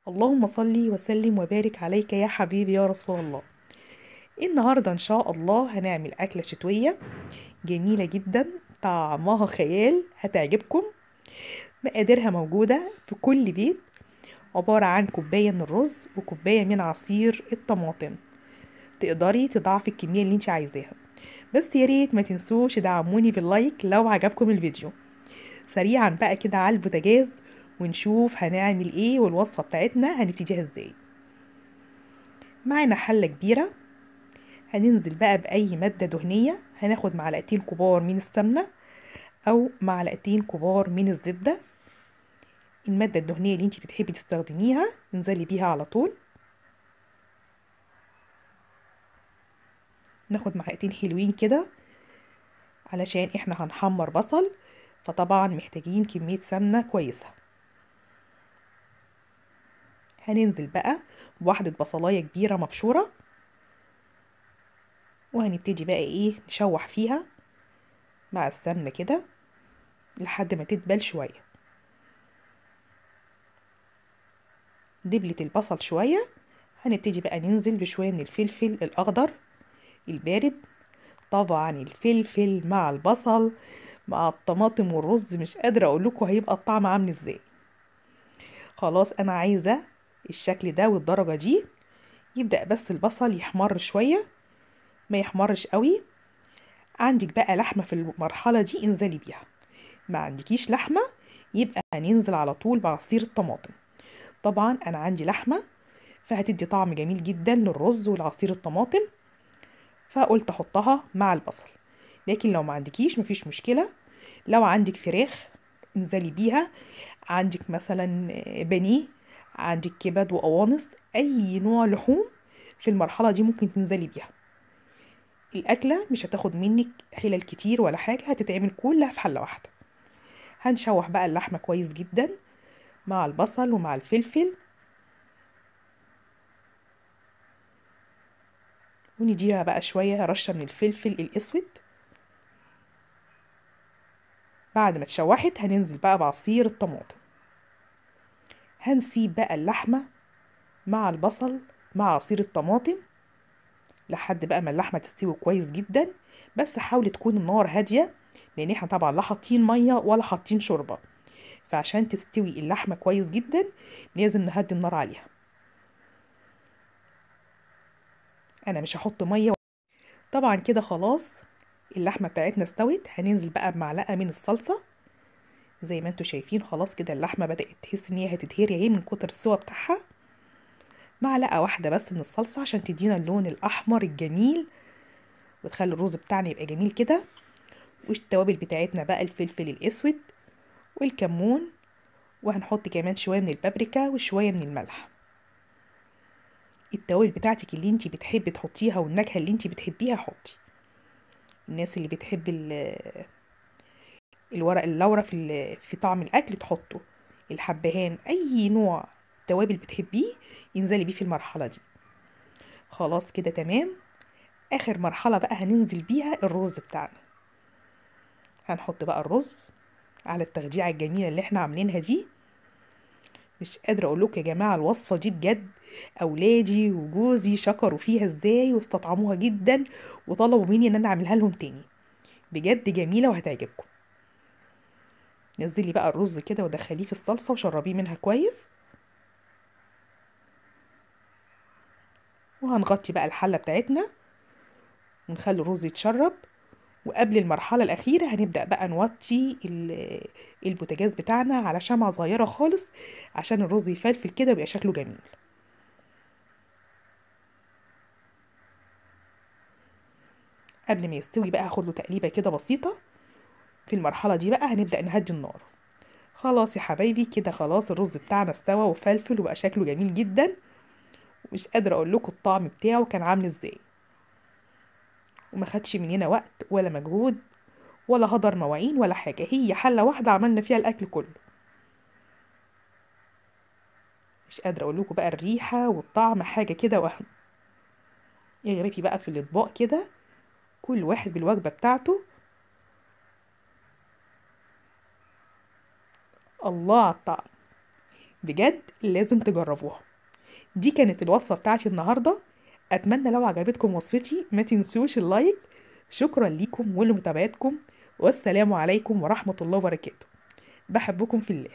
اللهم صل وسلم وبارك عليك يا حبيبي يا رسول الله. النهاردة إن شاء الله هنعمل أكلة شتوية جميلة جدا، طعمها خيال، هتعجبكم. مقاديرها موجودة في كل بيت، عبارة عن كوباية من الرز وكوباية من عصير الطماطم. تقدري تضاعفي الكمية اللي انت عايزاها، بس يا ريت ما تنسوش تدعموني باللايك لو عجبكم الفيديو. سريعا بقى كده على البوتاجاز ونشوف هنعمل ايه والوصفة بتاعتنا هنبتديها ازاي. معانا حلة كبيرة، هننزل بقى بأي مادة دهنية. هناخد معلقتين كبار من السمنة أو معلقتين كبار من الزبدة. المادة الدهنية اللي انتي بتحبي تستخدميها انزلي بيها على طول. ناخد معلقتين حلوين كده علشان احنا هنحمر بصل، فطبعا محتاجين كمية سمنة كويسة. هننزل بقى بواحدة بصلاية كبيرة مبشورة، وهنبتدي بقى ايه نشوح فيها مع السمنة كده لحد ما تدبل شوية. دبلت البصل شوية، هنبتدي بقى ننزل بشوية من الفلفل الأخضر البارد. طبعا الفلفل مع البصل مع الطماطم والرز مش قادرة اقول لكم هيبقى الطعم عامل ازاي. خلاص انا عايزة الشكل ده والدرجة دي. يبدأ بس البصل يحمر شوية، ما يحمرش قوي. عندك بقى لحمة في المرحلة دي انزلي بيها، ما عندكيش لحمة يبقى هننزل على طول بعصير الطماطم. طبعا انا عندي لحمة، فهتدي طعم جميل جدا للرز والعصير الطماطم، فقلت احطها مع البصل. لكن لو ما عندكيش مفيش مشكلة. لو عندك فراخ انزلي بيها، عندك مثلا بانيه، عندك كبد وقوانص، اي نوع لحوم في المرحلة دي ممكن تنزلي بيها. الاكلة مش هتاخد منك حلل كتير ولا حاجة، هتتعمل كلها في حلة واحدة. هنشوح بقى اللحمة كويس جدا مع البصل ومع الفلفل، ونديها بقى شوية رشة من الفلفل الاسود. بعد ما اتشوحت هننزل بقى بعصير الطماطم. هنسيب بقى اللحمة مع البصل مع عصير الطماطم لحد بقى ما اللحمة تستوي كويس جدا. بس حاولي تكون النار هادية، لان احنا طبعا لا حاطين مية ولا حاطين شوربة، فعشان تستوي اللحمة كويس جدا لازم نهدي النار عليها. انا مش هحط مية. طبعا كده خلاص اللحمة بتاعتنا استوت. هننزل بقى بمعلقة من الصلصة. زي ما انتوا شايفين خلاص كده اللحمة بدأت تحس ان هي هتتهري اهي من كتر السوا بتاعها. معلقة واحدة بس من الصلصة عشان تدينا اللون الأحمر الجميل وتخلي الرز بتاعنا يبقى جميل كده. والتوابل بتاعتنا بقى الفلفل الأسود والكمون، وهنحط كمان شوية من البابريكا وشوية من الملح. التوابل بتاعتك اللي انتي بتحبي تحطيها والنكهة اللي انتي بتحبيها حطي. الناس اللي بتحب الورق اللورا في طعم الأكل تحطه. الحبهان أي نوع توابل بتحبيه ينزلي بيه في المرحلة دي. خلاص كده تمام. آخر مرحلة بقى هننزل بيها الرز بتاعنا. هنحط بقى الرز على التخديعة الجميلة اللي احنا عاملينها دي. مش قادرة اقول لكم يا جماعة الوصفة دي بجد اولادي وجوزي شكروا فيها ازاي واستطعموها جدا، وطلبوا مني ان انا اعملها لهم تاني. بجد جميلة وهتعجبكم. نزلي بقى الرز كده ودخليه في الصلصة وشربيه منها كويس. وهنغطي بقى الحلة بتاعتنا ونخلي الرز يتشرب. وقبل المرحلة الأخيرة هنبدأ بقى نوطي البوتاجاز بتاعنا على شمعة صغيرة خالص عشان الرز يفلفل كده ويبقى شكله جميل. قبل ما يستوي بقى هاخد له تقليبة كده بسيطة. في المرحلة دي بقى هنبدأ نهدي النار. خلاص يا حبايبي كده خلاص الرز بتاعنا استوى وفلفل وبقى شكله جميل جدا. ومش قادرة اقول لكم الطعم بتاعه كان عامل ازاي، وما خدش مننا وقت ولا مجهود ولا هدر مواعين ولا حاجة. هي حلة واحدة عملنا فيها الأكل كله. مش قادرة اقول لكم بقى الريحة والطعم حاجة كده وهم. اغرفي بقى في الأطباق كده كل واحد بالوجبة بتاعته. الله على الطعم. بجد لازم تجربوها. دي كانت الوصفة بتاعتي النهاردة. أتمنى لو عجبتكم وصفتي ما تنسوش اللايك. شكرا ليكم ولمتابعتكم، والسلام عليكم ورحمة الله وبركاته. بحبكم في الله.